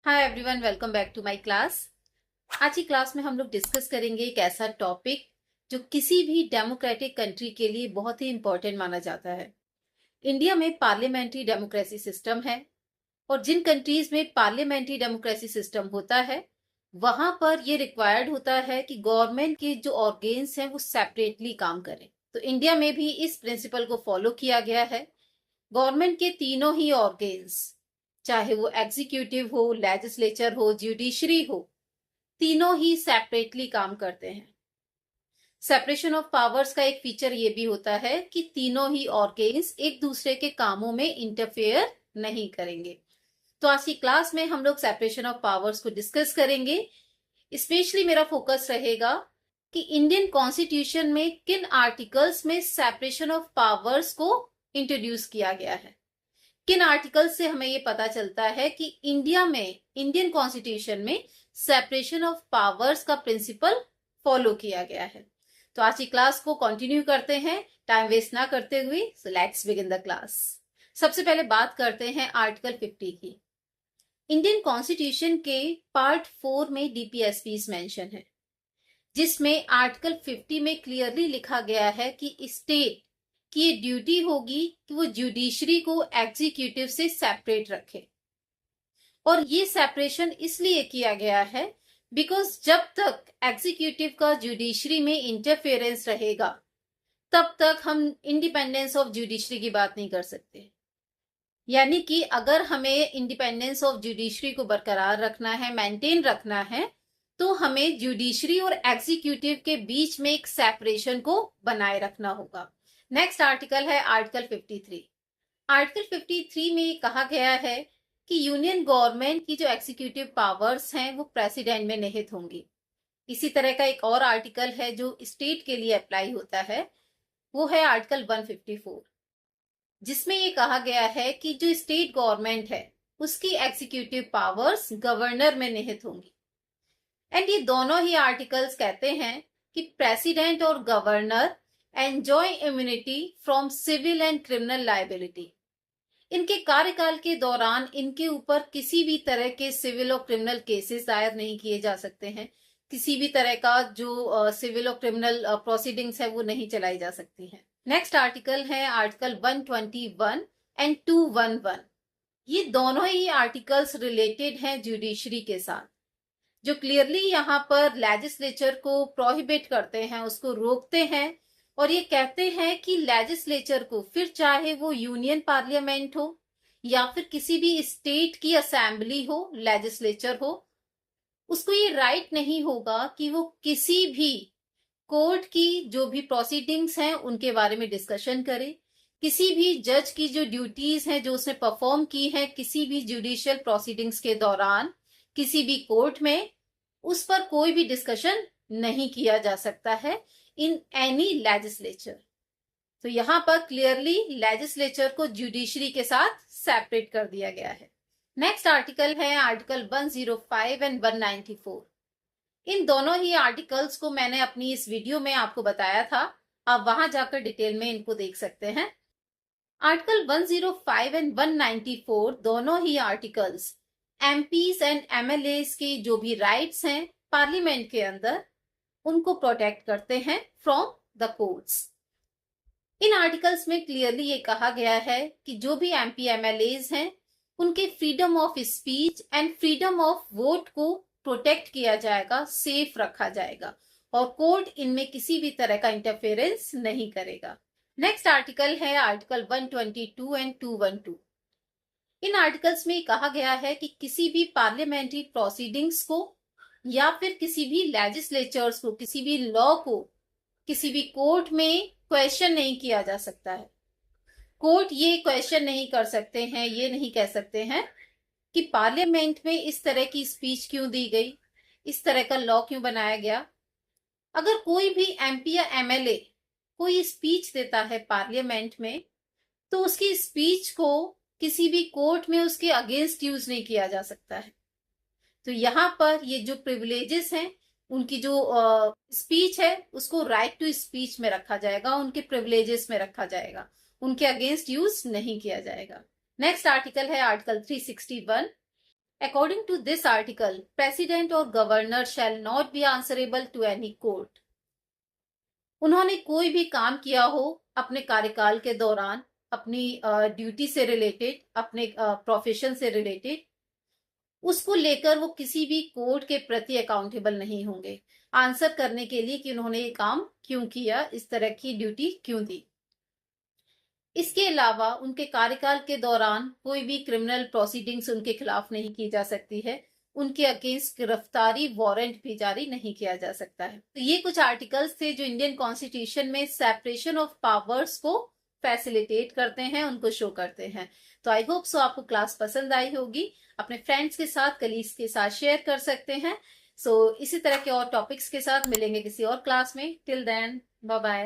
Hi everyone, welcome back to my class. आज की class में हम लोग डिस्कस करेंगे एक ऐसा टॉपिक जो किसी भी डेमोक्रेटिक कंट्री के लिए बहुत ही इंपॉर्टेंट माना जाता है। इंडिया में पार्लियामेंट्री डेमोक्रेसी सिस्टम है और जिन कंट्रीज में पार्लियामेंट्री डेमोक्रेसी सिस्टम होता है वहां पर ये रिक्वायर्ड होता है कि गवर्नमेंट के जो ऑर्गेन्स हैं वो सेपरेटली काम करें। तो इंडिया में भी इस प्रिंसिपल को फॉलो किया गया है। गवर्नमेंट के तीनों ही ऑर्गेन्स, चाहे वो एग्जीक्यूटिव हो, लेजिस्लेचर हो, जुडिशरी हो, तीनों ही सेपरेटली काम करते हैं। सेपरेशन ऑफ पावर्स का एक फीचर ये भी होता है कि तीनों ही ऑर्गेन्स एक दूसरे के कामों में इंटरफेयर नहीं करेंगे। तो आज की क्लास में हम लोग सेपरेशन ऑफ पावर्स को डिस्कस करेंगे। स्पेशली मेरा फोकस रहेगा कि इंडियन कॉन्स्टिट्यूशन में किन आर्टिकल्स में सेपरेशन ऑफ पावर्स को इंट्रोड्यूस किया गया है। किन आर्टिकल से हमें ये पता चलता है कि इंडिया में, इंडियन कॉन्स्टिट्यूशन में सेपरेशन ऑफ पावर्स का प्रिंसिपल फॉलो किया गया है। तो आज की क्लास को कंटिन्यू करते हैं टाइम वेस्ट ना करते हुए। So let's begin the class. सबसे पहले बात करते हैं आर्टिकल 50 की। इंडियन कॉन्स्टिट्यूशन के पार्ट 4 में डीपीएसपीज मेंशन है, जिसमें आर्टिकल 50 में क्लियरली लिखा गया है कि स्टेट कि ये ड्यूटी होगी कि वो जुडिशरी को एग्जीक्यूटिव से सेपरेट रखे। और ये सेपरेशन इसलिए किया गया है बिकॉज जब तक एग्जीक्यूटिव का जुडिशरी में इंटरफेरेंस रहेगा तब तक हम इंडिपेंडेंस ऑफ जुडिशरी की बात नहीं कर सकते। यानी कि अगर हमें इंडिपेंडेंस ऑफ जुडिशरी को बरकरार रखना है, मेंटेन रखना है, तो हमें जुडिशरी और एग्जीक्यूटिव के बीच में एक सेपरेशन को बनाए रखना होगा। नेक्स्ट आर्टिकल है आर्टिकल 53। आर्टिकल 53 में कहा गया है कि यूनियन गवर्नमेंट की जो एग्जीक्यूटिव पावर्स हैं वो प्रेसिडेंट में निहित होंगी। इसी तरह का एक और आर्टिकल है जो स्टेट के लिए अप्लाई होता है, वो है आर्टिकल 154, जिसमें ये कहा गया है कि जो स्टेट गवर्नमेंट है उसकी एग्जीक्यूटिव पावर्स गवर्नर में निहित होंगी। एंड ये दोनों ही आर्टिकल्स कहते हैं कि प्रेसिडेंट और governor enjoy immunity from civil and criminal liability. इनके कार्यकाल के दौरान इनके ऊपर किसी भी तरह के सिविल और क्रिमिनल केसेस दायर नहीं किए जा सकते हैं। किसी भी तरह का जो सिविल और क्रिमिनल प्रोसीडिंग्स है वो नहीं चलाई जा सकती हैं। नेक्स्ट आर्टिकल है आर्टिकल 121 एंड 211। ये दोनों ही आर्टिकल्स रिलेटेड हैं जुडिशरी के साथ, जो क्लियरली यहाँ पर लेजिस्लेचर को प्रोहिबिट करते हैं, उसको रोकते हैं और ये कहते हैं कि लेजिस्लेचर को, फिर चाहे वो यूनियन पार्लियामेंट हो या फिर किसी भी स्टेट की असेंबली हो, लेजिस्लेचर हो, उसको ये राइट नहीं होगा कि वो किसी भी कोर्ट की जो भी प्रोसीडिंग्स हैं उनके बारे में डिस्कशन करे। किसी भी जज की जो ड्यूटीज हैं जो उसने परफॉर्म की है किसी भी जुडिशियल प्रोसीडिंग्स के दौरान किसी भी कोर्ट में, उस पर कोई भी डिस्कशन नहीं किया जा सकता है इन एनी लेजिस्लेचर। तो यहां पर क्लियरली लेजिस्लेचर को जुडिशरी के साथ सेपरेट कर दिया गया है। नेक्स्ट आर्टिकल है आर्टिकल 105 एंड 194। इन दोनों ही आर्टिकल्स को मैंने अपनी इस वीडियो में आपको बताया था, आप वहां जाकर डिटेल में इनको देख सकते हैं। आर्टिकल 105 एंड 194 दोनों ही आर्टिकल्स एमपीज एंड एमएलएस के जो भी राइट्स हैं पार्लियामेंट के अंदर उनको प्रोटेक्ट करते हैं from the courts. In articles में क्लियरली ये कहा गया है कि जो भी एमपी एमएलएस हैं उनके freedom of speech and freedom of vote को प्रोटेक्ट किया जाएगा, सेफ रखा जाएगा और कोर्ट इनमें किसी भी तरह का इंटरफेरेंस नहीं करेगा। नेक्स्ट आर्टिकल है आर्टिकल 122 एंड 212। इन आर्टिकल्स में कहा गया है कि किसी भी पार्लियामेंट्री प्रोसीडिंग्स को या फिर किसी भी लेजिस्लेचर्स को, किसी भी लॉ को किसी भी कोर्ट में क्वेश्चन नहीं किया जा सकता है। कोर्ट ये क्वेश्चन नहीं कर सकते हैं, ये नहीं कह सकते हैं कि पार्लियामेंट में इस तरह की स्पीच क्यों दी गई, इस तरह का लॉ क्यों बनाया गया। अगर कोई भी एमपी या एमएलए कोई स्पीच देता है पार्लियामेंट में तो उसकी स्पीच को किसी भी कोर्ट में उसके अगेंस्ट यूज नहीं किया जा सकता है। तो यहाँ पर ये जो प्रिविलेजेस हैं, उनकी जो स्पीच है उसको राइट टू स्पीच में रखा जाएगा, उनके प्रिविलेजेस में रखा जाएगा, उनके अगेंस्ट यूज नहीं किया जाएगा। नेक्स्ट आर्टिकल है article 361 According to this article, President or Governor shall not be answerable to any court. उन्होंने कोई भी काम किया हो अपने कार्यकाल के दौरान, अपनी ड्यूटी से रिलेटेड, अपने प्रोफेशन से रिलेटेड, उसको लेकर वो किसी भी कोर्ट के प्रति अकाउंटेबल नहीं होंगे आंसर करने के लिए कि उन्होंने ये काम क्यों किया, इस तरह की ड्यूटी क्यों दी। इसके अलावा उनके कार्यकाल के दौरान कोई भी क्रिमिनल प्रोसीडिंग्स उनके खिलाफ नहीं की जा सकती है, उनके अगेंस्ट गिरफ्तारी वारंट भी जारी नहीं किया जा सकता है। तो ये कुछ आर्टिकल्स थे जो इंडियन कॉन्स्टिट्यूशन में सेपरेशन ऑफ पावर्स को फैसिलिटेट करते हैं, उनको शो करते हैं। तो आई होप सो आपको क्लास पसंद आई होगी। अपने फ्रेंड्स के साथ, कलीग्स के साथ शेयर कर सकते हैं। इसी तरह के और टॉपिक्स के साथ मिलेंगे किसी और क्लास में। Till then, bye bye.